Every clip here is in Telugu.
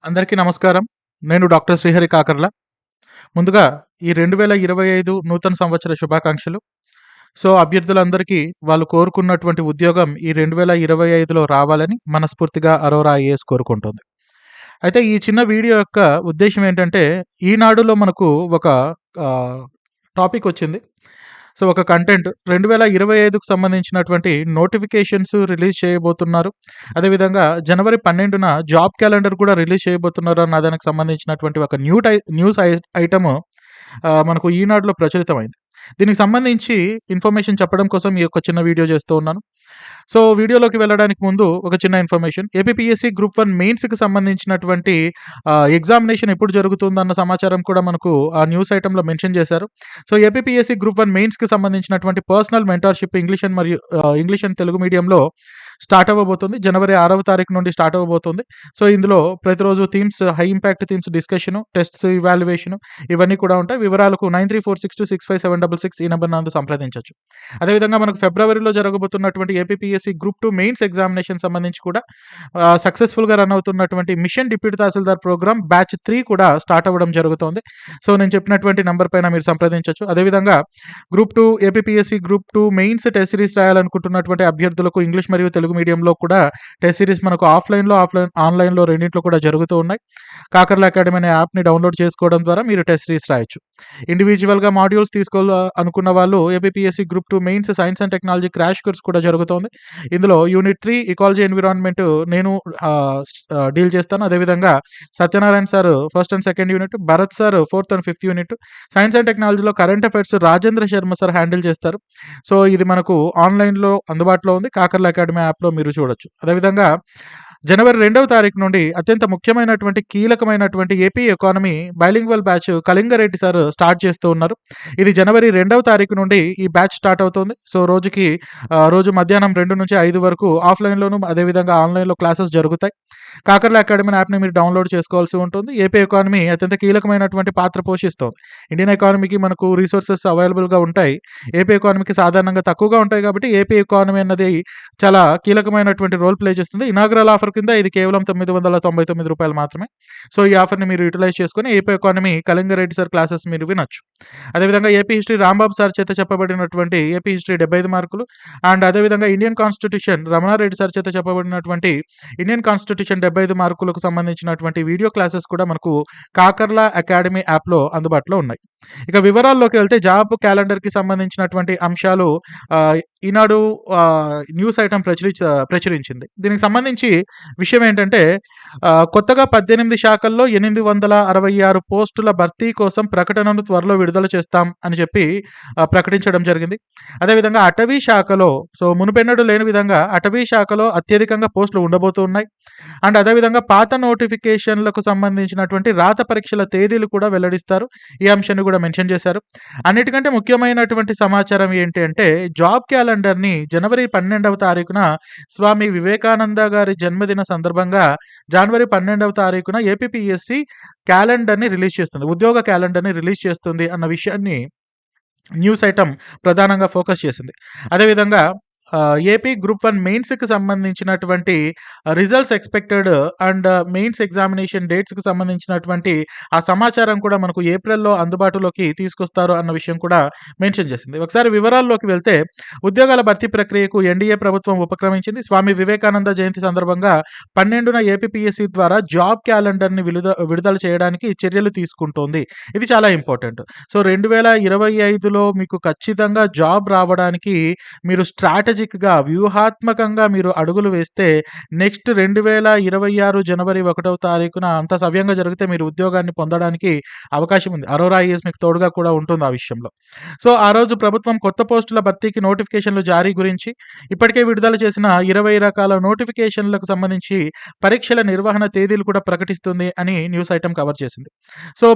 అందరికీ నమస్కారం. నేను డాక్టర్ శ్రీహరి కాకర్ల. ముందుగా ఈ 2025 నూతన సంవత్సర శుభాకాంక్షలు. అభ్యర్థులందరికీ వాళ్ళు కోరుకున్నటువంటి ఉద్యోగం ఈ 2025లో రావాలని మనస్ఫూర్తిగా అరోరా ఐఏఎస్ కోరుకుంటోంది. అయితే ఈ చిన్న వీడియో యొక్క ఉద్దేశ్యం ఏంటంటే, ఈనాడులో మనకు ఒక ఆహ్, టాపిక్ వచ్చింది. ఒక కంటెంట్ 2025కు సంబంధించినటువంటి నోటిఫికేషన్స్ రిలీజ్ చేయబోతున్నారు. అదేవిధంగా జనవరి 12న జాబ్ క్యాలెండర్ కూడా రిలీజ్ చేయబోతున్నారు అన్న దానికి సంబంధించినటువంటి ఒక న్యూస్ ఐటెమ్ మనకు ఈనాడులో ప్రచురితమైంది. దీనికి సంబంధించి ఇన్ఫర్మేషన్ చెప్పడం కోసం ఈ యొక్క చిన్న వీడియో చేస్తూ ఉన్నాను. వీడియోలోకి వెళ్ళడానికి ముందు ఒక చిన్న ఇన్ఫర్మేషన్. ఏపీపీఎస్సీ గ్రూప్ 1 మెయిన్స్‌కి సంబంధించినటువంటి ఎగ్జామినేషన్ ఎప్పుడు జరుగుతుందన్న సమాచారం కూడా మనకు ఆ న్యూస్ ఐటెమ్‌లో మెన్షన్ చేశారు. ఏపీపీఎస్సీ గ్రూప్ 1 మెయిన్స్‌కి సంబంధించినటువంటి personal mentorship English and Telugu మీడియంలో స్టార్ట్ అవ్వబోతుంది. జనవరి 6వ తారీఖు నుండి స్టార్ట్ అవ్వబోతుంది. ఇందులో ప్రతిరోజు themes, high impact themes discussion, tests, evaluation ఇవన్నీ కూడా ఉంటాయి. వివరాలకు 9346265766 ఈ నంబర్ నందు సంప్రదించొచ్చు. అదేవిధంగా మనకు ఫిబ్రవరిలో జరగబోతున్నటువంటి ఏపీపీఎస్సీ గ్రూప్ 2 మెయిన్స్ ఎగ్జామినేషన్ సంబంధించి కూడా సక్సెస్‌ఫుల్‌గా రన్ అవుతున్నటువంటి మిషన్ డిప్యూటీ తహసీల్దార్ ప్రోగ్రామ్ బ్యాచ్ 3 కూడా స్టార్ట్ అవ్వడం జరుగుతోంది. నేను చెప్పినటువంటి నంబర్ పైన మీరు సంప్రదించొచ్చు. అదేవిధంగా group 2 APPSC group 2 mains test series రాయాలనుకుంటున్నటువంటి అభ్యర్థులకు ఇంగ్లీష్ మరియు తెలుగు మీడియంలో కూడా టెస్ట్ సిరీస్ మనకు ఆన్లైన్‌లో రెండిట్లో కూడా జరుగుతూ ఉన్నాయి. కాకర్ల అకాడమీ అనే యాప్‌ని డౌన్‌లోడ్ చేసుకోవడం ద్వారా మీరు టెస్ట్ సిరీస్ రాయొచ్చు. ఇండివిడ్యువల్‌గా మాడ్యూల్స్ అనుకున్న వాళ్ళు APPSC group 2 mains science and technology crash course కూడా జరుగుతోంది. ఇందులో యూనిట్ 3 ఇకాలజీ ఎన్విరాన్మెంట్ నేను డీల్ చేస్తాను. అదేవిధంగా Satyanarayana sir first and second unit, Bharat sir fourth and fifth unit, science and టెక్నాలజీలో current affairs Rajendra Sharma sir handle చేస్తారు. ఇది మనకు ఆన్లైన్‌లో అందుబాటులో ఉంది. కాకర్ల అకాడమీ యాప్‌లో మీరు చూడొచ్చు. అదేవిధంగా జనవరి 2వ తారీఖు నుండి అత్యంత ముఖ్యమైనటువంటి, కీలకమైనటువంటి AP economy bilingual batch Kalingareddy sir start చేస్తూ ఉన్నారు. ఇది జనవరి 2వ తారీఖు నుండి ఈ బ్యాచ్ స్టార్ట్ అవుతుంది. రోజు మధ్యాహ్నం 2 నుంచి 5 వరకు ఆఫ్‌లైన్‌లోను అదేవిధంగా ఆన్లైన్‌లో క్లాసెస్ జరుగుతాయి. కాకర్ల అకాడమీ యాప్‌ని మీరు డౌన్‌లోడ్ చేసుకోవాల్సి ఉంటుంది. ఏపీ ఎకానమీ అత్యంత కీలకమైనటువంటి పాత్ర పోషిస్తోంది. ఇండియన్ ఎకానమీకి మనకు రిసోర్సెస్ అవైలబుల్‌గా ఉంటాయి. ఏపీ ఎకానమీకి సాధారణంగా తక్కువగా ఉంటాయి కాబట్టి ఏపీ ఎకానమీ అన్నది చాలా కీలకమైనటువంటి రోల్ ప్లే చేస్తుంది. ఇనాగ్రల్ ఆఫర్ కింద ఇది కేవలం రూ. 999 మాత్రమే. ఈ ఆఫర్‌ని మీరు యుటిలైజ్ చేసుకొని ఏపీ ఎకానమీ కళింగారెడ్డి సార్ క్లాసెస్ మీరు వినొచ్చు. అదేవిధంగా ఏపీ హిస్టరీ రాంబాబు సార్ చేత చెప్పబడినటువంటి ఏపీ హిస్టరీ 75 మార్కులు అండ్ అదేవిధంగా ఇండియన్ కాన్స్టిట్యూషన్ రమణారెడ్డి సార్ చేత చెప్పబడినటువంటి ఇండియన్ కాన్స్టిట్యూషన్ 75 మార్కులకు సంబంధించినటువంటి వీడియో క్లాసెస్ కూడా మనకు కాకర్ల అకాడమీ యాప్‌లో అందుబాటులో ఉన్నాయి. ఇక వివరాల్లోకి వెళ్తే జాబ్ క్యాలెండర్‌కి సంబంధించినటువంటి అంశాలు ఈనాడు న్యూస్ ఐటెమ్ ప్రచురించింది. దీనికి సంబంధించి విషయం ఏంటంటే, కొత్తగా 18 శాఖల్లో 866 పోస్టుల భర్తీ కోసం ప్రకటనను త్వరలో విడుదల చేస్తాం అని చెప్పి ప్రకటించడం జరిగింది. అదేవిధంగా అటవీ శాఖలో మునుపెన్నడూ లేని విధంగా అటవీ శాఖలో అత్యధికంగా పోస్టులు ఉండబోతూ ఉన్నాయి. అండ్ అదేవిధంగా పాత నోటిఫికేషన్లకు సంబంధించినటువంటి రాత పరీక్షల తేదీలు కూడా వెల్లడిస్తారు. ఈ అంశాన్ని కూడా మెన్షన్ చేశారు. అన్నిటికంటే ముఖ్యమైనటువంటి సమాచారం ఏంటి అంటే, జాబ్ క్యాలెండర్‌ని జనవరి 12వ తారీఖున స్వామి వివేకానంద గారి జన్మదిన సందర్భంగా జనవరి 12వ తారీఖున ఏపీపీఎస్సీ క్యాలెండర్‌ని రిలీజ్ చేస్తుంది. ఉద్యోగ క్యాలెండర్‌ని రిలీజ్ చేస్తుంది అన్న విషయాన్ని న్యూస్ ఐటెమ్ ప్రధానంగా ఫోకస్ చేసింది. అదేవిధంగా ఏపీ గ్రూప్ 1 మెయిన్స్‌కి సంబంధించినటువంటి results expected and mains examination డేట్స్‌కి సంబంధించినటువంటి ఆ సమాచారం కూడా మనకు ఏప్రిల్‌లో అందుబాటులోకి తీసుకొస్తారు అన్న విషయం కూడా మెన్షన్ చేసింది. ఒకసారి వివరాల్లోకి వెళ్తే, ఉద్యోగాల భర్తీ ప్రక్రియకు ఎన్డీఏ ప్రభుత్వం ఉపక్రమించింది. స్వామి వివేకానంద జయంతి సందర్భంగా 12న ఏపీపీఎస్సీ ద్వారా జాబ్ క్యాలెండర్‌ని విడుదల చేయడానికి చర్యలు తీసుకుంటోంది. ఇది చాలా ఇంపార్టెంట్. 2025లో మీకు ఖచ్చితంగా జాబ్ రావడానికి మీరు వ్యూహాత్మకంగా మీరు అడుగులు వేస్తే నెక్స్ట్ 2026 జనవరి 1వ తారీఖున అంత సవ్యంగా జరిగితే మీరు ఉద్యోగాన్ని పొందడానికి అవకాశం ఉంది. అరోరా ఐఏఎస్ మీకు తోడుగా కూడా ఉంటుంది ఆ విషయంలో. ఆ రోజు ప్రభుత్వం కొత్త పోస్టుల భర్తీకి నోటిఫికేషన్లు జారీ గురించి, ఇప్పటికే విడుదల చేసిన 20 రకాల నోటిఫికేషన్లకు సంబంధించి పరీక్షల నిర్వహణ తేదీలు కూడా ప్రకటిస్తుంది అని న్యూస్ ఐటెమ్ కవర్ చేసింది.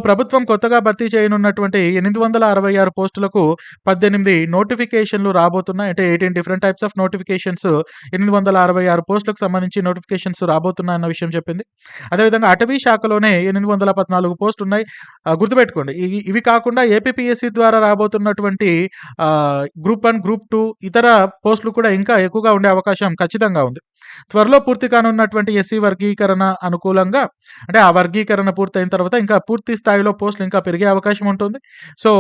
ప్రభుత్వం కొత్తగా భర్తీ చేయనున్నటువంటి 866 పోస్టులకు 18 నోటిఫికేషన్లు రాబోతున్నాయి. అంటే 18 డిఫరెంట్ టైప్స్ ఆఫ్ నోటిఫికేషన్స్ 866 పోస్టులకు సంబంధించి నోటిఫికేషన్స్ రాబోతున్నాయన్న విషయం చెప్పింది. అదేవిధంగా అటవీ శాఖలోనే 814 పోస్టులు ఉన్నాయి. గుర్తుపెట్టుకోండి, ఇవి కాకుండా ఏపీపీఎస్సీ ద్వారా రాబోతున్నటువంటి గ్రూప్ 1, గ్రూప్ 2 ఇతర పోస్టులు కూడా ఇంకా ఎక్కువగా ఉండే అవకాశం ఖచ్చితంగా ఉంది. త్వరలో పూర్తి కానున్నటువంటి ఎస్సీ వర్గీకరణ అనుకూలంగా అంటే ఆ వర్గీకరణ పూర్తయిన తర్వాత ఇంకా పూర్తి స్థాయిలో పోస్టులు ఇంకా పెరిగే అవకాశం ఉంటుంది. సో,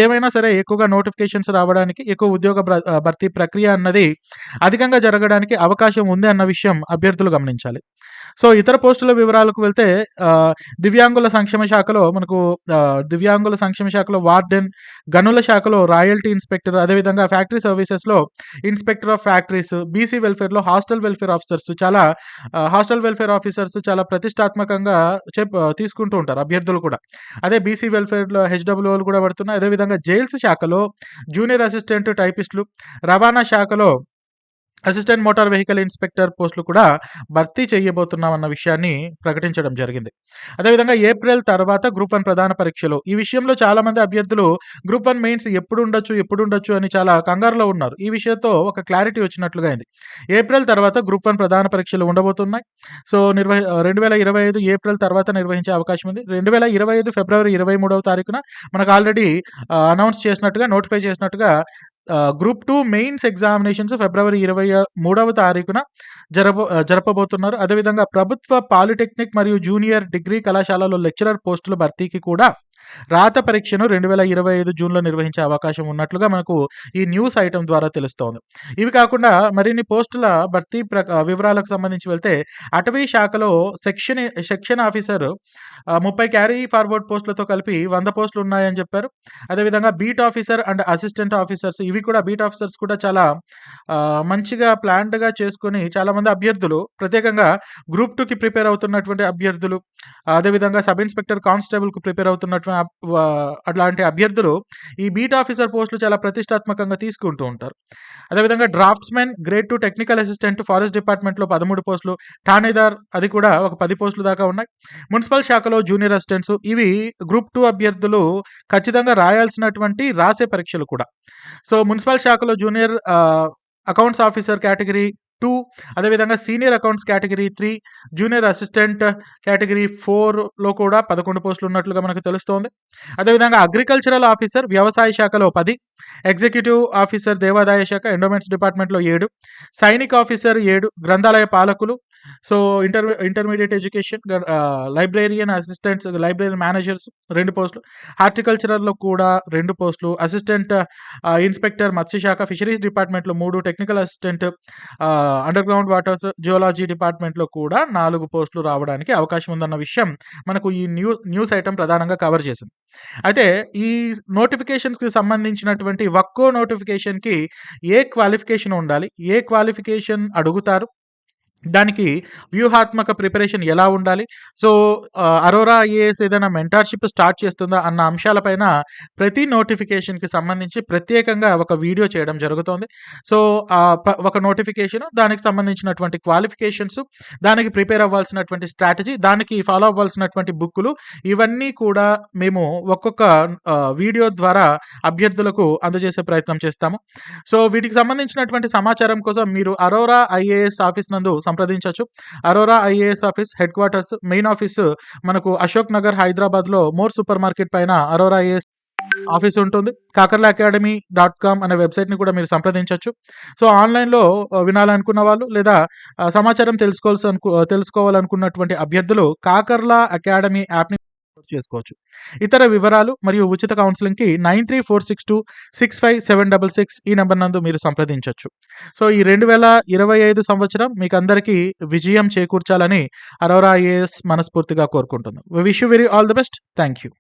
ఏమైనా సరే ఎక్కువగా నోటిఫికేషన్స్ రావడానికి, ఎక్కువ ఉద్యోగ భర్తీ ప్రక్రియ అన్నది అధికంగా జరగడానికి అవకాశం ఉంది అన్న విషయం అభ్యర్థులు గమనించాలి. సో, ఇతర పోస్టుల వివరాలకు వెళ్తే దివ్యాంగుల సంక్షేమ శాఖలో మనకు దివ్యాంగుల సంక్షేమ శాఖలో వార్డెన్, గనుల శాఖలో రాయల్టీ ఇన్స్‌పెక్టర్, అదేవిధంగా ఫ్యాక్టరీ సర్వీసెస్‌లో ఇన్స్‌పెక్టర్ ఆఫ్ ఫ్యాక్టరీస్, బీసీ వెల్ఫేర్‌లో hostel welfare officers hostel welfare officers చాలా ప్రతిష్టాత్మకంగా తీసుకుంటూ ఉంటారు అభ్యర్థులు కూడా. అదే బీసీ వెల్ఫేర్‌లో హెచ్‌డబ్ల్యూఓలు కూడా పడుతున్నాయి. అదేవిధంగా జైల్స్ శాఖలో జూనియర్ అసిస్టెంట్ టైపిస్టులు, రవాణా శాఖలో అసిస్టెంట్ మోటార్ వెహికల్ ఇన్స్‌పెక్టర్ పోస్టులు కూడా భర్తీ చేయబోతున్నామన్న విషయాన్ని ప్రకటించడం జరిగింది. అదేవిధంగా ఏప్రిల్ తర్వాత గ్రూప్ 1 ప్రధాన పరీక్షలు. ఈ విషయంలో చాలామంది అభ్యర్థులు గ్రూప్ 1 మెయిన్స్ ఎప్పుడుండొచ్చు అని చాలా కంగారులో ఉన్నారు. ఈ విషయంతో ఒక క్లారిటీ వచ్చినట్లుగా అయింది. ఏప్రిల్ తర్వాత గ్రూప్ 1 ప్రధాన పరీక్షలు ఉండబోతున్నాయి. సో, 2025 ఏప్రిల్ తర్వాత నిర్వహించే అవకాశం ఉంది. 2025 ఫిబ్రవరి 23వ తారీఖున మనకు ఆల్రెడీ అనౌన్స్ చేసినట్టుగా, నోటిఫై చేసినట్టుగా గ్రూప్ 2 మెయిన్స్ ఎగ్జామినేషన్స్ ఫిబ్రవరి 23వ తారీఖున జరపబోతున్నారు. అదేవిధంగా ప్రభుత్వ పాలిటెక్నిక్ మరియు జూనియర్ డిగ్రీ కళాశాలలో లెక్చరర్ పోస్టుల భర్తీకి కూడా రాత పరీక్షను 2025 జూన్‌లో నిర్వహించే అవకాశం ఉన్నట్లుగా మనకు ఈ న్యూస్ ఐటెమ్ ద్వారా తెలుస్తోంది. ఇవి కాకుండా మరిన్ని పోస్టుల భర్తీ వివరాలకు సంబంధించి వెళ్తే అటవీ శాఖలో సెక్షన్ ఆఫీసర్ 30 క్యారీ ఫార్వర్డ్ పోస్టులతో కలిపి 100 పోస్టులు ఉన్నాయని చెప్పారు. అదేవిధంగా beat officer and assistant officers ఇవి కూడా బీట్ ఆఫీసర్స్ కూడా చాలా మంచిగా ప్లాన్డ్‌గా చేసుకొని చాలామంది అభ్యర్థులు ప్రత్యేకంగా గ్రూప్ 2కి ప్రిపేర్ అవుతున్నటువంటి అభ్యర్థులు, అదేవిధంగా సబ్ ఇన్స్‌పెక్టర్ కానిస్టేబుల్‌కి ప్రిపేర్ అవుతున్నటువంటి అట్లాంటి అభ్యర్థులు ఈ బీట్ ఆఫీసర్ పోస్టులు చాలా ప్రతిష్టాత్మకంగా తీసుకుంటూ ఉంటారు. అదేవిధంగా draughtsmen, grade 2 technical assistant forest డిపార్ట్మెంట్‌లో 13 పోస్టులు, ఠాణేదార్ అది కూడా ఒక 10 పోస్టులు దాకా ఉన్నాయి. మున్సిపల్ శాఖలో జూనియర్ అసిస్టెంట్స్ ఇవి గ్రూప్ 2 అభ్యర్థులు ఖచ్చితంగా రాయాల్సినటువంటి రాసే పరీక్షలు కూడా. సో, మున్సిపల్ శాఖలో జూనియర్ అకౌంట్స్ ఆఫీసర్ కేటగిరీ 2, అదేవిధంగా senior accounts category 3, junior assistant category 4లో కూడా 11 పోస్టులు ఉన్నట్లుగా మనకు తెలుస్తోంది. అదేవిధంగా అగ్రికల్చరల్ ఆఫీసర్ వ్యవసాయ శాఖలో 10, ఎగ్జిక్యూటివ్ ఆఫీసర్ దేవాదాయ శాఖ ఎండోమెంట్స్ డిపార్ట్మెంట్‌లో 7, సైనిక్ ఆఫీసర్ 7, గ్రంథాలయ పాలకులు, so, intermediate education, librarian assistants, library managers 2 పోస్టులు, హార్టికల్చరల్‌లో కూడా 2 పోస్టులు, అసిస్టెంట్ ఇన్స్‌పెక్టర్ మత్స్యశాఖ, ఫిషరీస్ డిపార్ట్మెంట్‌లో 3, technical assistant underground waters geology డిపార్ట్మెంట్‌లో కూడా 4 పోస్టులు రావడానికి అవకాశం ఉందన్న విషయం మనకు ఈ న్యూస్ ఐటెమ్ ప్రధానంగా కవర్ చేసింది. అయితే ఈ నోటిఫికేషన్స్‌కి సంబంధించినటువంటి ఒక్కో నోటిఫికేషన్‌కి ఏ క్వాలిఫికేషన్ ఉండాలి? ఏ క్వాలిఫికేషన్ అడుగుతారు? దానికి వ్యూహాత్మక ప్రిపరేషన్ ఎలా ఉండాలి? సో, అరోరా ఐఏఎస్ ఏదైనా మెంటార్‌షిప్ స్టార్ట్ చేస్తుందా అన్న అంశాలపైన ప్రతి నోటిఫికేషన్‌కి సంబంధించి ప్రత్యేకంగా ఒక వీడియో చేయడం జరుగుతోంది. సో, ఒక నోటిఫికేషన్, దానికి సంబంధించినటువంటి క్వాలిఫికేషన్స్, దానికి ప్రిపేర్ అవ్వాల్సినటువంటి స్ట్రాటజీ, దానికి ఫాలో అవ్వాల్సినటువంటి బుక్కులు ఇవన్నీ కూడా మేము ఒక్కొక్క వీడియో ద్వారా అభ్యర్థులకు అందజేసే ప్రయత్నం చేస్తాము. సో, వీటికి సంబంధించినటువంటి సమాచారం కోసం మీరు అరోరా ఐఏఎస్ ఆఫీస్ నందు సంప్రదించొచ్చు. Arora IAS office headquarters main office మనకు అశోక్ నగర్ హైదరాబాద్‌లో మోర్ సూపర్ మార్కెట్ పైన అరోరా ఐఏఎస్ ఆఫీస్ ఉంటుంది. kakarlaacademy.com అనే వెబ్‌సైట్‌ని కూడా మీరు సంప్రదించొచ్చు. సో, ఆన్‌లైన్‌లో వినాలనుకున్న వాళ్ళు లేదా సమాచారం తెలుసుకోవాలనుకున్నటువంటి అభ్యర్థులు కాకర్లా అకాడమీ యాప్‌ని చేసుకోవచ్చు. ఇతర వివరాలు మరియు ఉచిత కౌన్సెలింగ్‌కి 9346265766 ఈ నంబర్ నందు మీరు సంప్రదించొచ్చు. సో, ఈ 2025 సంవత్సరం మీకందరికీ విజయం చేకూర్చాలని అరోరా ఐఏఎస్ మనస్ఫూర్తిగా కోరుకుంటుంది. We wish you all the best. Thank you.